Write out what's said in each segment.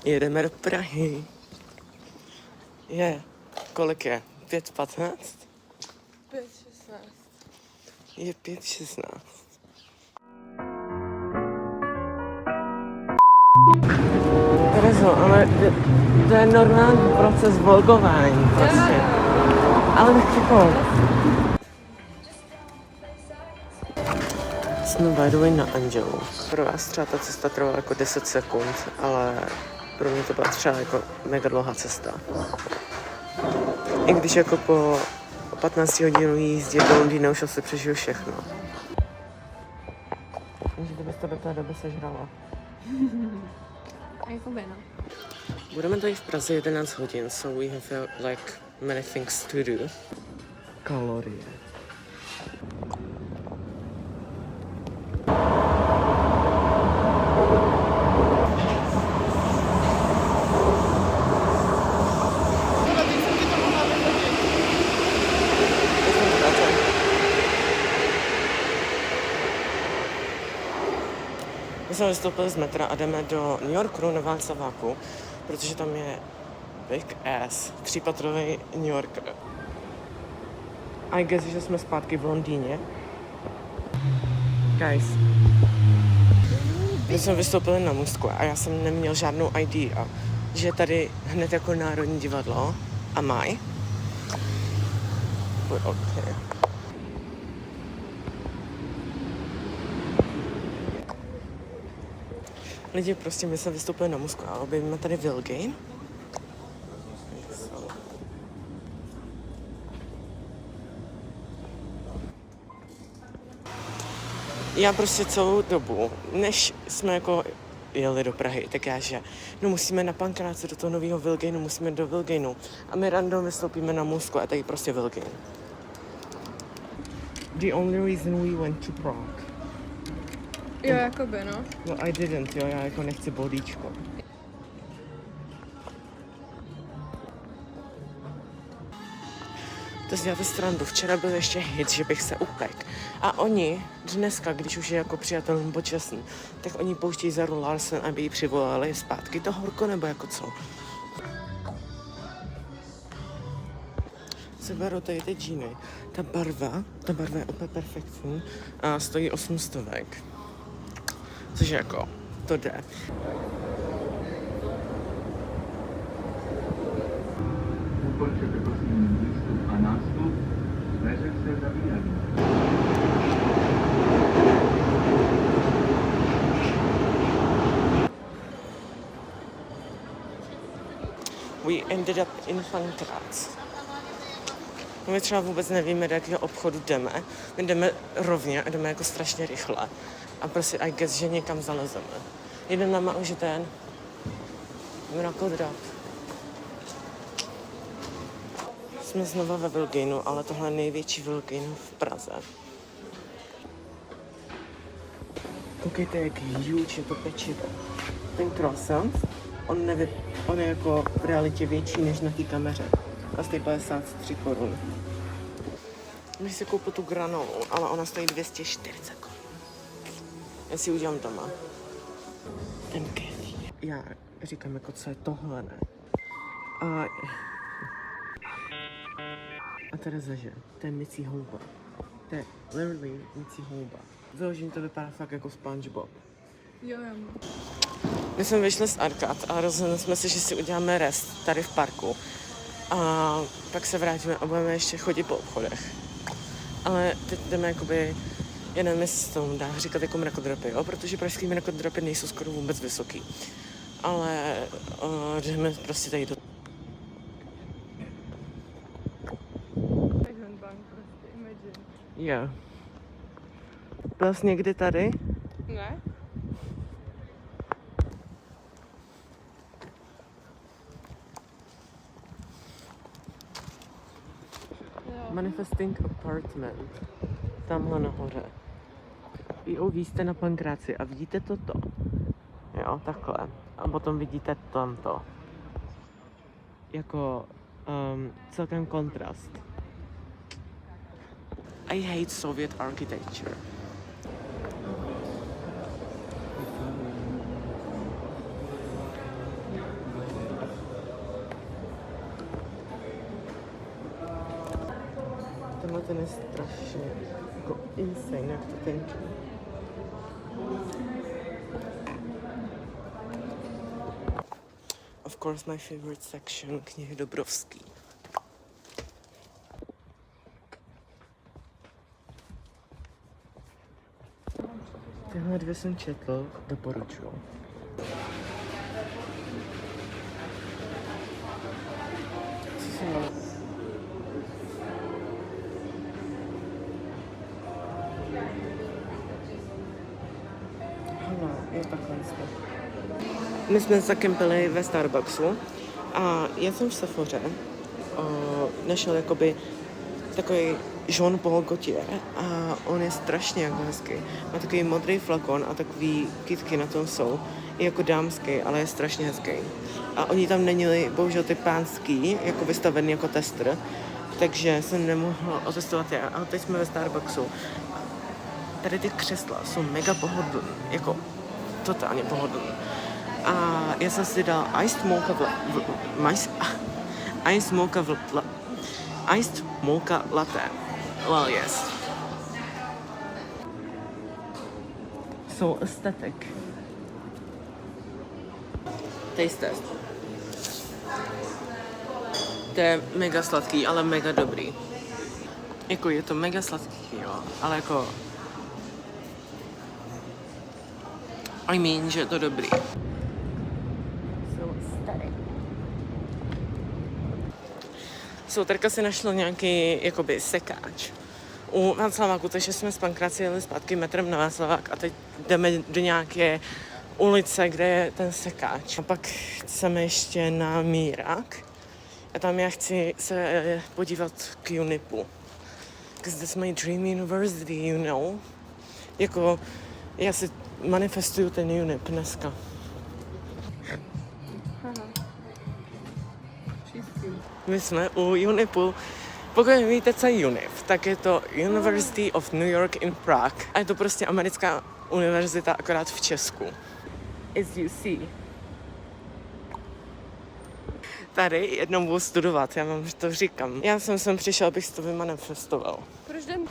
Jedeme do Prahy. Kolik je? 5:15? 5:16. Je 5:16. Terezo, ale to je normální proces vlogování prostě. Ale tak jako... Jsme by the way na Andělu. Pro vás třeba ta cesta trvala jako 10 sekund, ale pro mě to byla třeba jako mega dlouhá cesta. I když jako po 15 hodinů jízdě do Londýna už asi přežiju všechno. Že ty bys to do té doby sežrala. Jakoby no. Budeme tady v Praze 11 hodin, so we have like many things to do. Kalorie. My jsme vystoupili z metra a jdeme do New Yorku na Václaváku, protože tam je big ass, 3patrový New Yorker. I guess, že jsme zpátky v Londýně. Guys. My jsme vystoupili na můstku a já jsem neměl žádnou idea, že tady hned jako Národní divadlo a maj. Okay. Lidi, prostě my jsme vystoupili na můstku a objevíme tady Wilgate. Já prostě celou dobu, než jsme jako jeli do Prahy, tak já, že no musíme na Pankráce do toho nového Wilgateu, musíme do Wilgateu. A my random vystoupíme na můstku a tady prostě Wilgate. The only reason we went to Prague. Jo, jakoby no. No I didn't, jo, já jako nechci bodíčko. To si děláte srandu, včera byl ještě hit, že bych se upek. A oni dneska, když už je jako přijatelný počasný, tak oni pouštějí Zaru Larsen, aby ji přivolali zpátky. To horko nebo jako co? Se berou tady ty džíny. Ta barva je úplně perfektní a stojí 800. Což jako, to jde. Ukončete prosím výstup a nástup, dveře se zavírají. We ended up in Pankrác. My třeba vůbec nevíme, do jakého obchodu jdeme. My jdeme rovně a jdeme jako strašně rychle. A prostě I guess, že někam zalezeme. Jeden nám má už ten mrakodrap. Jsme znova ve Wilgateu, ale tohle je největší Wilgate v Praze. Koukejte, jak huge je to pečivo. Ten croissant, on je jako v realitě větší než na té kameře. A stojí 53 korun. Můžu si koupit tu granolu, ale ona stojí 240 korun. Já si udělám doma. Ten kefír. Já říkám, jako co je tohle, ne? A Tereza, že? To je mycí houba. To je literally mycí houba. Vyloženě to vypadá fakt jako SpongeBob. Jo. My jsme vyšli z arkád a rozhodli jsme se, že si uděláme rest tady v parku. A pak se vrátíme a budeme ještě chodit po obchodech. Ale teď jdeme jakoby, já nevím, jestli se tomu dá říkat jako mrakodrapy, jo? Protože pražský mrakodrapy nejsou skoro vůbec vysoký. Ale jdeme prostě tady do... Bank prostě, imagine. Jo. Byl jsi někdy tady? Ne? Manifesting apartment. Tamhle nahoře. Jo, vy jste na Pankráci a vidíte toto? Jo, takhle. A potom vidíte tamto. Jako celkem kontrast. I hate Soviet architecture. ten je strašně jako insane, jak to tenký. Of course my favorite section, knihy Dobrovský. Tyhle dvě jsem četl, doporučuju. Co jsem měl? Hele, je takhle jsme. My jsme s takem byli ve Starbucksu a já jsem v Sephoře našel jakoby takový Jean Paul Gaultier a on je strašně jako hezký. Má takový modrý flakon a takový kytky na tom jsou. Je jako dámský, ale je strašně hezký. A oni tam neměli bohužel ty pánský, jako vystavený jako tester, takže jsem nemohla otestovat je. Ale teď jsme ve Starbucksu. Tady ty křesla jsou mega pohodlný, jako totálně pohodlný. A já jsem si dal iced mocha latte. Well, yes. So aesthetic. Taste test. To je mega sladký, ale mega dobrý. Jako je to mega sladký, jo, ale jako I mean, že je to dobrý. Terka si našla nějaký jakoby sekáč u Václaváku, takže jsme z Pankraci jeli zpátky metrem na Václavák a teď jdeme do nějaké ulice, kde je ten sekáč. A pak chceme ještě na Mírák a tam já chci se podívat k UNIPu. Because that's my dream university, you know. Jako já si manifestuju ten UNIP dneska. My jsme u UNIPu. Pokud víte, co je UNIP, tak je to University of New York in Prague. A je to prostě americká univerzita, akorát v Česku. As you see. Tady jednou budu studovat, já vám to říkám. Já jsem sem přišel, abych si to vymanifestoval. Proč jdem?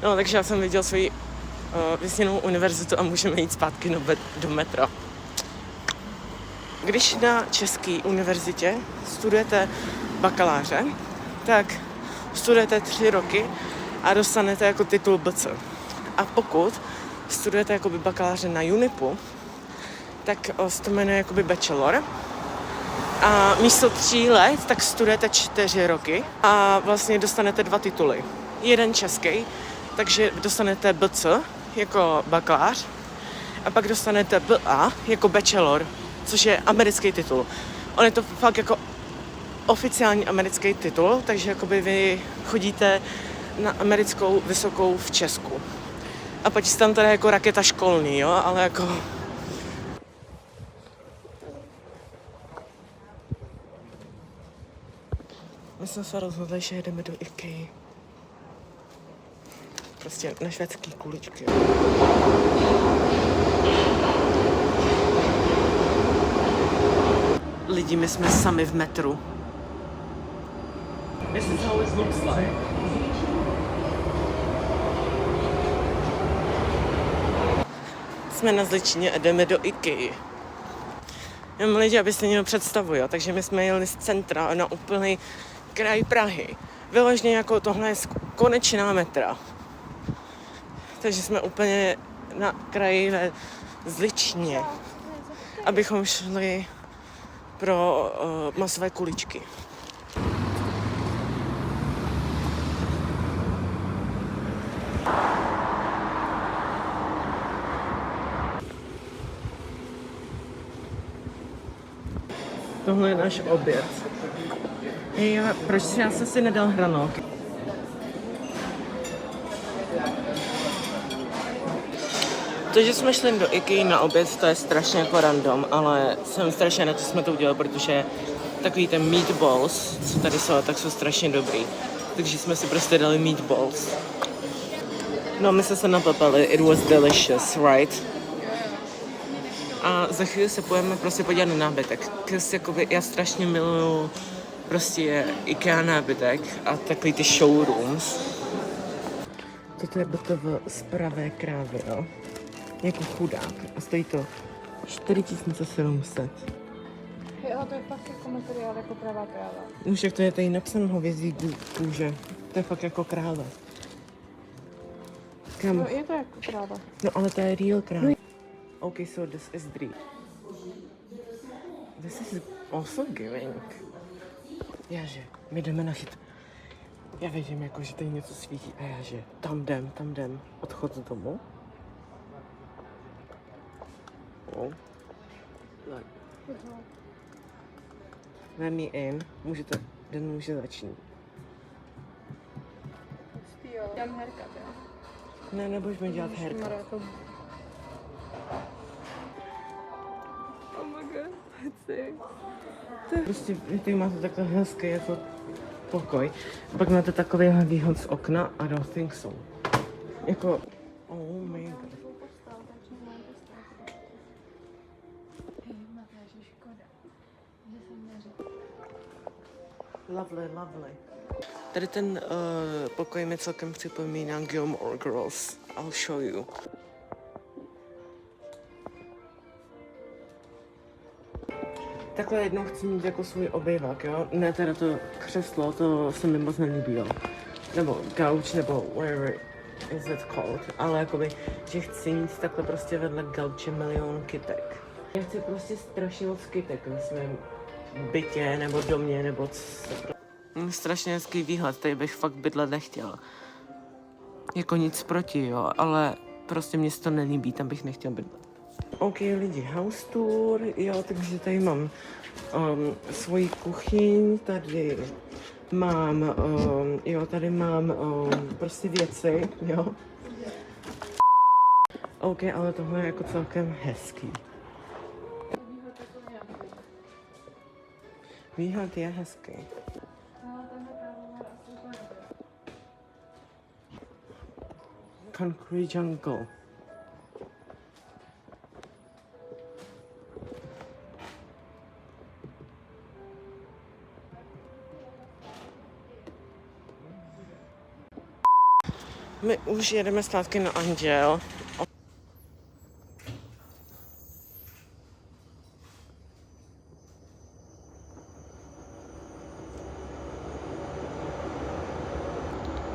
No, takže já jsem viděl svoji vysněnou univerzitu a můžeme jít zpátky do metra. Když na české univerzitě studujete bakaláře, tak studujete 3 roky a dostanete jako titul BC. A pokud studujete jakoby bakaláře na UNIPu, tak se to jmenuje jakoby bachelor. A místo 3 let, tak studujete 4 roky a vlastně dostanete 2 tituly. Jeden český, takže dostanete BC jako bakalář a pak dostanete BA jako bachelor, což je americký titul. On je to fakt jako oficiální americký titul, takže jakoby vy chodíte na americkou vysokou v Česku. A pak jste tam teda jako raketa školní, jo, ale jako... My jsme se rozhodli, že jedeme do IKEA. Prostě na švédský kuličky. Lidi, my jsme sami v metru. This is how it looks like. Jsme na Zličině a jdeme do IKEA. Jenom lidi, abyste měli představu, jo. Takže my jsme jeli z centra na úplný kraj Prahy. Vyloženě jako tohle je konečná metra. Takže jsme úplně na kraji ve Zličině, abychom šli pro masové kuličky. Tohle je náš oběd. Hej, proč já jsem si nedal hranolky? To, že jsme šli do IKEA na oběd, to je strašně jako random, ale jsem strašně na to, jsme to udělali, protože takový ten meatballs, co tady jsou, tak jsou strašně dobrý. Takže jsme si prostě dali meatballs. No, my jsme se napapali, it was delicious, right? A za chvíli se půjdeme prostě podívat na nábytek. Jakoby, já strašně miluju prostě IKEA nábytek a takový ty showrooms. toto je BTV z pravé krávy, jo. Jako chudák. A stojí to 4700. Hej, ale to je fakt jako materiál, jako pravá kráva. Už jak to je tady napsáno hovězí kůže. To je fakt jako kráva. Kam? No, je to jako kráva. No ale to je real kráva. Okay, so this is Dri. This is also giving. Jaže, my jdeme na chyt. Já vidím, jako, že tady něco svítí a jaže, tam jdem. Odchod z domu. Oh. Tak. Let me in. Můžete, den může začít. Dělám haircut, jo. Ne, nebudeš mi dělat haircut. Jako... Oh my god, let's see. Prostě vy máte takhle hezký jako pokoj. A pak máte takový výhod z okna a don't think so. Jako, oh my god. Lovely. Tady ten pokoj mi celkem připomíná Gilmore Girls. I'll show you. Takhle jednou chci mít jako svůj obývák, jo? Ne teda to křeslo, to se mi moc nelíbilo. Nebo gauč, nebo whatever is it called. Ale jakoby, že chci mít takhle prostě vedle gauče milion kytek. Já chci prostě strašně moc kytek ve svém bytě, nebo domě, nebo strašně hezký výhled, tady bych fakt bydlet nechtěl. Jako nic proti, jo, ale prostě mě se to nelíbí, tam bych nechtěl bydlet. OK, lidi, house tour, jo, takže tady mám svoji kuchyň, tady mám, tady mám prostě věci, jo. OK, ale tohle je jako celkem hezký. Výhled je hezký. Concrete jungle. My už jedeme zpátky na Anděl.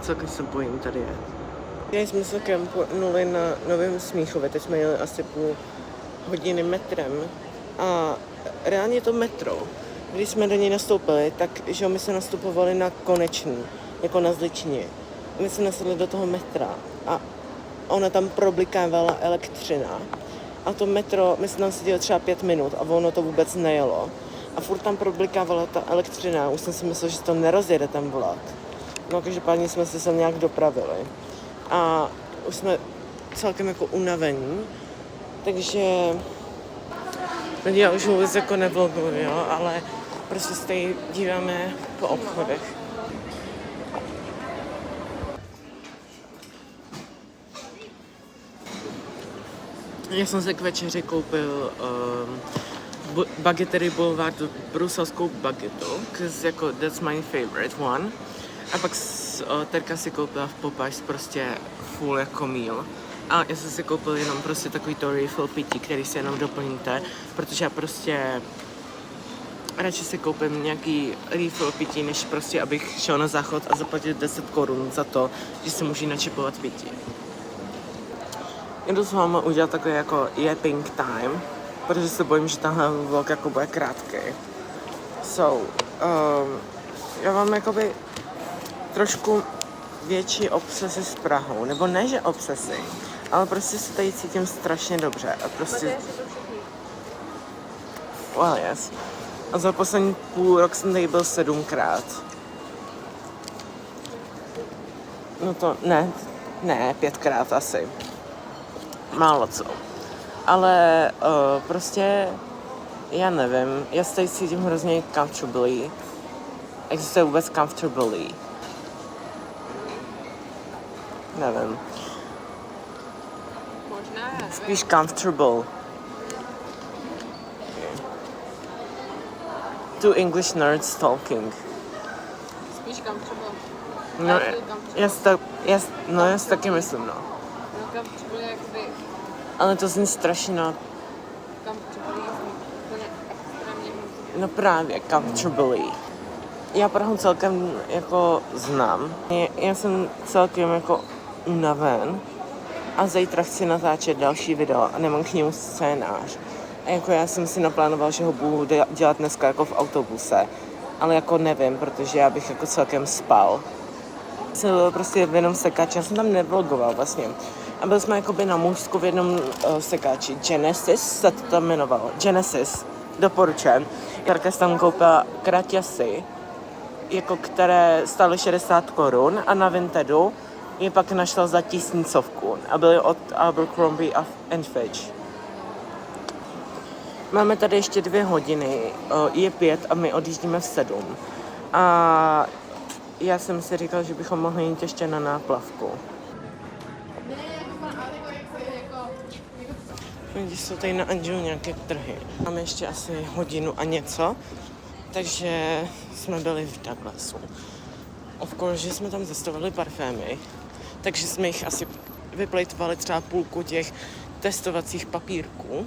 Celkem se bojím tady jet. Já jsme se kempnuli na Novém Smíchově, teď jsme jeli asi půl hodiny metrem a reálně to metro, když jsme do něj nastoupili, tak že my jsme nastupovali na Konečný, jako na Zličině. My jsme nasedli do toho metra a ona tam problikávala elektřina a to metro, my jsme tam seděli třeba 5 minut a ono to vůbec nejelo. A furt tam problikávala ta elektřina, už jsem si myslel, že to nerozjede ten vlak. No každopádně jsme se sem nějak dopravili. A už jsme celkem jako unavení, takže já už vůbec jako nevloguju, jo, ale prostě se tady díváme po obchodech. Já jsem se k večeři koupil bagetery Boulevard, bruselskou bagetu, jako that's my favorite one. A pak Terka si koupila v Popeyes prostě full jako meal. A já jsem si koupil jenom prostě takový to refill pití, který si jenom doplníte, protože já prostě radši si koupím nějaký refill pití, než prostě abych šel na záchod a zaplatil 10 korun za to, že si můžu načipovat pití. Jdu s vámi udělat takový jako yapping time, protože se bojím, že tenhle vlog jako bude krátký. So, já vám jakoby trošku větší obsesy s Prahou, nebo ne, že obsesy, ale prostě se tady cítím strašně dobře a prostě... Well, yes. A za poslední půl rok jsem tady byl 7krát. No to ne, 5krát asi. Málo co. Ale prostě, já nevím, já se tady cítím hrozně comfortably. Existuje vůbec comfortably. Nevím. Možná, nevím. Spíš comfortable. Okay. Two English nerds talking. Spíš comfortable. No, já si taky myslím, no. No comfortable jakoby, Ale to zní strašně, no. comfortable zní úplně extrémně hnusně. No právě, comfortably. Já Prahu celkem jako znám. Já jsem celkem jako unaven a zítra chci natáčet další video a nemám k němu scénář. A jako já jsem si naplánoval, že ho budu dělat dneska jako v autobuse, ale jako nevím, protože já bych jako celkem spal. Jsem byl prostě v jednom sekáči, já jsem tam nevlogoval vlastně. A byli jsme jakoby na Můžsku v jednom sekáči, Genesis se to tam jmenovalo, Genesis, doporučujem. Jarka si tam koupila kraťasy, jako které stály 60 korun a na Vintedu je pak našla za 1000 a byly od Abercrombie and Fitch. Máme tady ještě 2 hodiny, je 5 a my odjíždíme v 7. A já jsem si říkal, že bychom mohli jít ještě na náplavku. Když jsou tady na Anželu nějaké trhy. Máme ještě asi hodinu a něco, takže jsme byli v Douglasu. Of course, že jsme tam zastavili parfémy, takže jsme jich asi vyplejtovali třeba půlku těch testovacích papírků.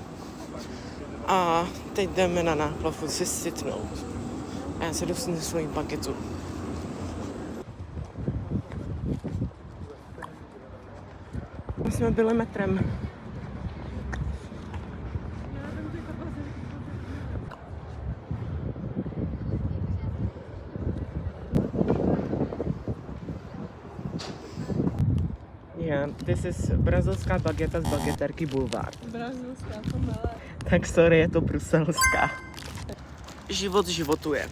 A teď jdeme na náplavku si sytnout. A já se dostanu svoji bagetu. My jsme byli metrem. Yeah, this is brazilská bageta z bageterky Boulevard. Brazilská pomele. Tak sorry, je to bruselská. Život životuje.